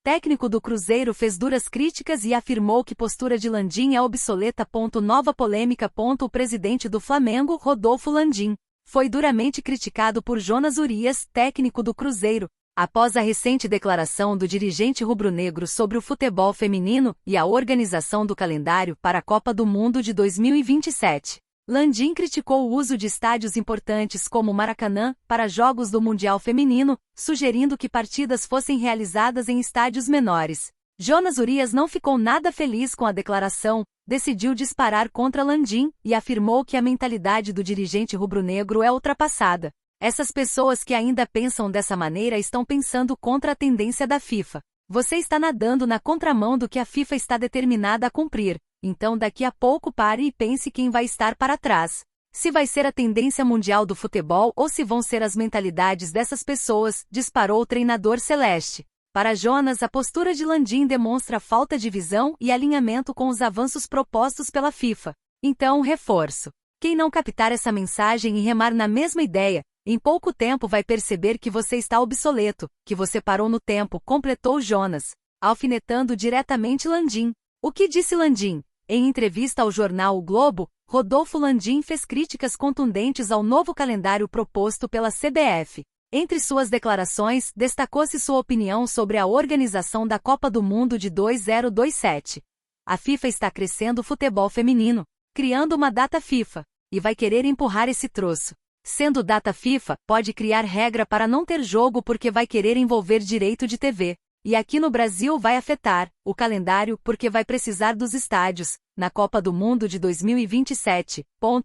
Técnico do Cruzeiro fez duras críticas e afirmou que postura de Landim é obsoleta. Nova polêmica. O presidente do Flamengo, Rodolfo Landim, foi duramente criticado por Jonas Urias, técnico do Cruzeiro, após a recente declaração do dirigente rubro-negro sobre o futebol feminino e a organização do calendário para a Copa do Mundo de 2027. Landim criticou o uso de estádios importantes como o Maracanã para jogos do Mundial Feminino, sugerindo que partidas fossem realizadas em estádios menores. Jonas Urias não ficou nada feliz com a declaração, decidiu disparar contra Landim e afirmou que a mentalidade do dirigente rubro-negro é ultrapassada. Essas pessoas que ainda pensam dessa maneira estão pensando contra a tendência da FIFA. Você está nadando na contramão do que a FIFA está determinada a cumprir. Então daqui a pouco pare e pense quem vai estar para trás. Se vai ser a tendência mundial do futebol ou se vão ser as mentalidades dessas pessoas, disparou o treinador celeste. Para Jonas, a postura de Landim demonstra falta de visão e alinhamento com os avanços propostos pela FIFA. Então, reforço. Quem não captar essa mensagem e remar na mesma ideia, em pouco tempo vai perceber que você está obsoleto, que você parou no tempo, completou Jonas, alfinetando diretamente Landim. O que disse Landim? Em entrevista ao jornal O Globo, Rodolfo Landim fez críticas contundentes ao novo calendário proposto pela CBF. Entre suas declarações, destacou-se sua opinião sobre a organização da Copa do Mundo de 2027. A FIFA está crescendo o futebol feminino, criando uma data FIFA, e vai querer empurrar esse troço. Sendo data FIFA, pode criar regra para não ter jogo porque vai querer envolver direito de TV. E aqui no Brasil vai afetar o calendário porque vai precisar dos estádios, na Copa do Mundo de 2027.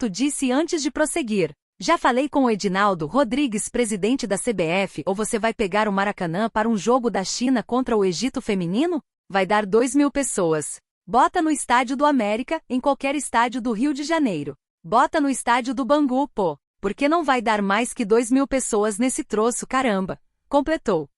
Disse antes de prosseguir. Já falei com o Edinaldo Rodrigues, presidente da CBF, ou você vai pegar o Maracanã para um jogo da China contra o Egito feminino? Vai dar 2.000 pessoas. Bota no estádio do América, em qualquer estádio do Rio de Janeiro. Bota no estádio do Bangu, pô. Porque não vai dar mais que 2.000 pessoas nesse troço, caramba. Completou.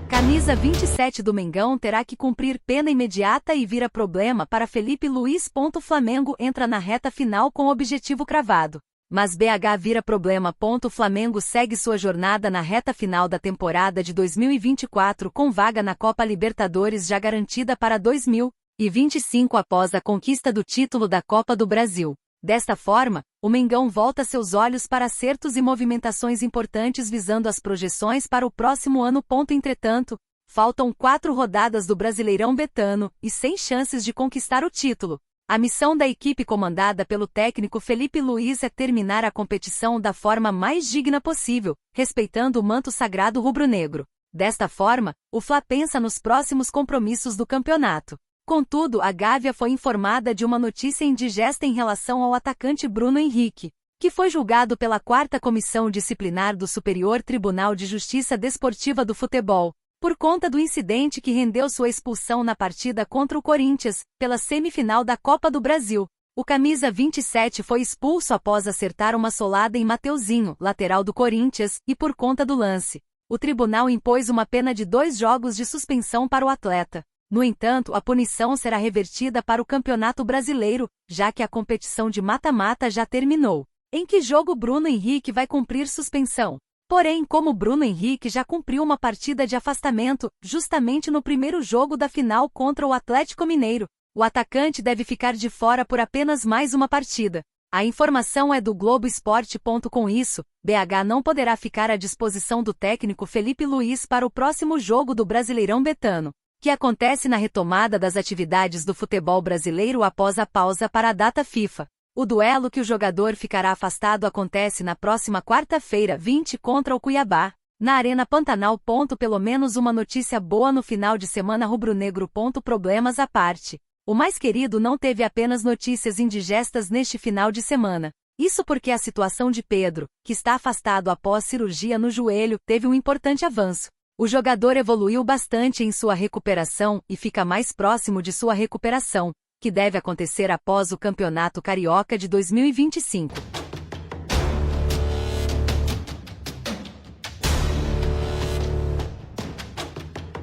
Camisa 27 do Mengão terá que cumprir pena imediata e vira problema para Felipe Luiz. Flamengo entra na reta final com objetivo cravado. Mas BH vira problema. O Flamengo segue sua jornada na reta final da temporada de 2024 com vaga na Copa Libertadores já garantida para 2025 após a conquista do título da Copa do Brasil. Desta forma, o Mengão volta seus olhos para acertos e movimentações importantes visando as projeções para o próximo ano. Entretanto, faltam 4 rodadas do Brasileirão Betano e sem chances de conquistar o título. A missão da equipe comandada pelo técnico Felipe Luiz é terminar a competição da forma mais digna possível, respeitando o manto sagrado rubro-negro. Desta forma, o Fla pensa nos próximos compromissos do campeonato. Contudo, a Gávea foi informada de uma notícia indigesta em relação ao atacante Bruno Henrique, que foi julgado pela 4ª Comissão Disciplinar do Superior Tribunal de Justiça Desportiva do Futebol, por conta do incidente que rendeu sua expulsão na partida contra o Corinthians, pela semifinal da Copa do Brasil. O camisa 27 foi expulso após acertar uma solada em Mateuzinho, lateral do Corinthians, e por conta do lance, o tribunal impôs uma pena de 2 jogos de suspensão para o atleta. No entanto, a punição será revertida para o Campeonato Brasileiro, já que a competição de mata-mata já terminou. Em que jogo Bruno Henrique vai cumprir suspensão? Porém, como Bruno Henrique já cumpriu uma partida de afastamento, justamente no primeiro jogo da final contra o Atlético Mineiro, o atacante deve ficar de fora por apenas mais uma partida. A informação é do Globo Esporte. Com isso, BH não poderá ficar à disposição do técnico Felipe Luiz para o próximo jogo do Brasileirão Betano, que acontece na retomada das atividades do futebol brasileiro após a pausa para a data FIFA. O duelo que o jogador ficará afastado acontece na próxima quarta-feira, 20, contra o Cuiabá, na Arena Pantanal. Pelo menos uma notícia boa no final de semana rubro-negro. Problemas à parte. O mais querido não teve apenas notícias indigestas neste final de semana. Isso porque a situação de Pedro, que está afastado após cirurgia no joelho, teve um importante avanço. O jogador evoluiu bastante em sua recuperação e fica mais próximo de sua recuperação, que deve acontecer após o Campeonato Carioca de 2025.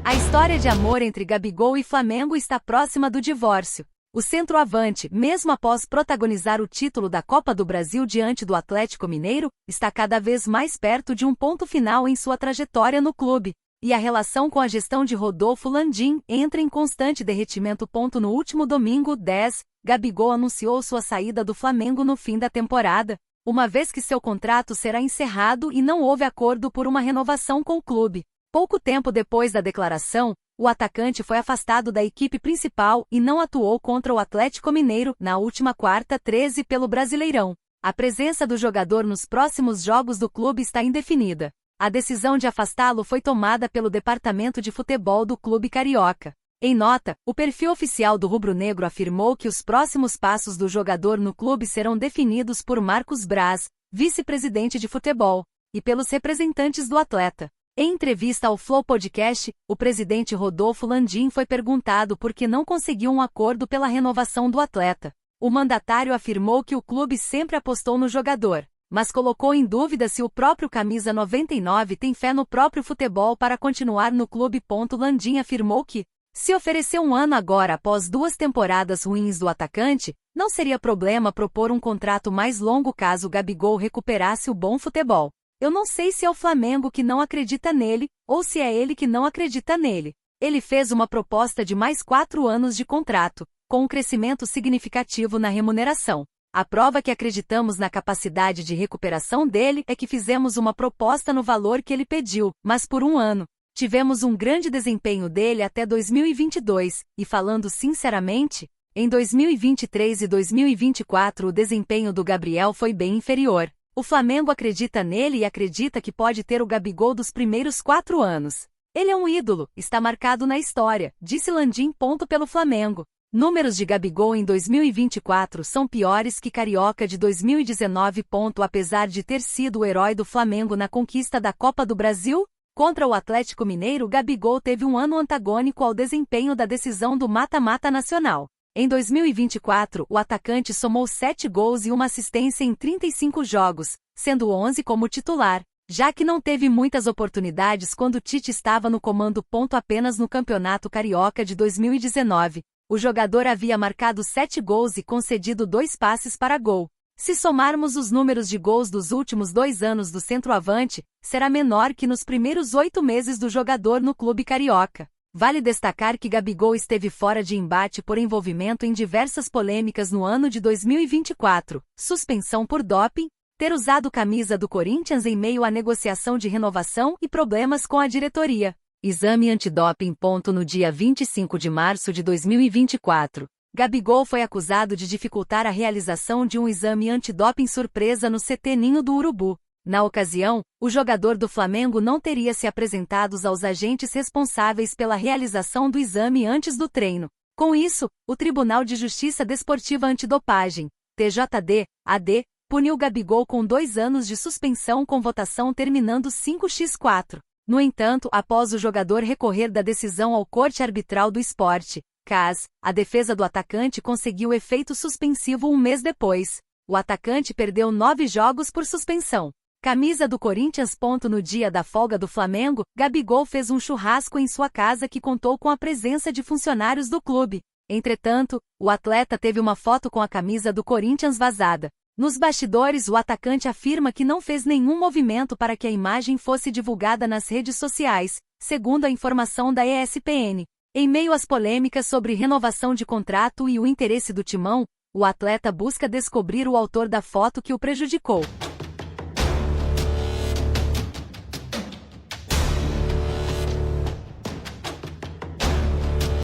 A história de amor entre Gabigol e Flamengo está próxima do divórcio. O centroavante, mesmo após protagonizar o título da Copa do Brasil diante do Atlético Mineiro, está cada vez mais perto de um ponto final em sua trajetória no clube. E a relação com a gestão de Rodolfo Landim entra em constante derretimento. No último domingo, 10, Gabigol anunciou sua saída do Flamengo no fim da temporada, uma vez que seu contrato será encerrado e não houve acordo por uma renovação com o clube. Pouco tempo depois da declaração, o atacante foi afastado da equipe principal e não atuou contra o Atlético Mineiro na última quarta, 13, pelo Brasileirão. A presença do jogador nos próximos jogos do clube está indefinida. A decisão de afastá-lo foi tomada pelo departamento de futebol do clube carioca. Em nota, o perfil oficial do rubro-negro afirmou que os próximos passos do jogador no clube serão definidos por Marcos Braz, vice-presidente de futebol, e pelos representantes do atleta. Em entrevista ao Flow Podcast, o presidente Rodolfo Landim foi perguntado por que não conseguiu um acordo pela renovação do atleta. O mandatário afirmou que o clube sempre apostou no jogador, mas colocou em dúvida se o próprio camisa 99 tem fé no próprio futebol para continuar no clube. Landim afirmou que, se oferecer um ano agora após 2 temporadas ruins do atacante, não seria problema propor um contrato mais longo caso Gabigol recuperasse o bom futebol. Eu não sei se é o Flamengo que não acredita nele, ou se é ele que não acredita nele. Ele fez uma proposta de mais 4 anos de contrato, com um crescimento significativo na remuneração. A prova que acreditamos na capacidade de recuperação dele é que fizemos uma proposta no valor que ele pediu, mas por 1 ano. Tivemos um grande desempenho dele até 2022, e falando sinceramente, em 2023 e 2024 o desempenho do Gabriel foi bem inferior. O Flamengo acredita nele e acredita que pode ter o Gabigol dos primeiros 4 anos. Ele é um ídolo, está marcado na história, disse Landim. Pelo Flamengo. Números de Gabigol em 2024 são piores que Carioca de 2019. Apesar de ter sido o herói do Flamengo na conquista da Copa do Brasil, contra o Atlético Mineiro, Gabigol teve um ano antagônico ao desempenho da decisão do mata-mata nacional. Em 2024, o atacante somou 7 gols e 1 assistência em 35 jogos, sendo 11 como titular, já que não teve muitas oportunidades quando Tite estava no comando. Apenas no Campeonato Carioca de 2019, o jogador havia marcado 7 gols e concedido 2 passes para gol. Se somarmos os números de gols dos últimos 2 anos do centroavante, será menor que nos primeiros 8 meses do jogador no clube carioca. Vale destacar que Gabigol esteve fora de embate por envolvimento em diversas polêmicas no ano de 2024, suspensão por doping, ter usado camisa do Corinthians em meio à negociação de renovação e problemas com a diretoria. Exame antidoping. No dia 25 de março de 2024, Gabigol foi acusado de dificultar a realização de um exame antidoping surpresa no CT Ninho do Urubu. Na ocasião, o jogador do Flamengo não teria se apresentado aos agentes responsáveis pela realização do exame antes do treino. Com isso, o Tribunal de Justiça Desportiva Antidopagem, TJD-AD, puniu Gabigol com 2 anos de suspensão com votação terminando 5x4. No entanto, após o jogador recorrer da decisão ao Corte Arbitral do Esporte, CAS, a defesa do atacante conseguiu efeito suspensivo 1 mês depois. O atacante perdeu 9 jogos por suspensão. Camisa do Corinthians. No dia da folga do Flamengo, Gabigol fez um churrasco em sua casa que contou com a presença de funcionários do clube. Entretanto, o atleta teve uma foto com a camisa do Corinthians vazada. Nos bastidores, o atacante afirma que não fez nenhum movimento para que a imagem fosse divulgada nas redes sociais, segundo a informação da ESPN. Em meio às polêmicas sobre renovação de contrato e o interesse do Timão, o atleta busca descobrir o autor da foto que o prejudicou.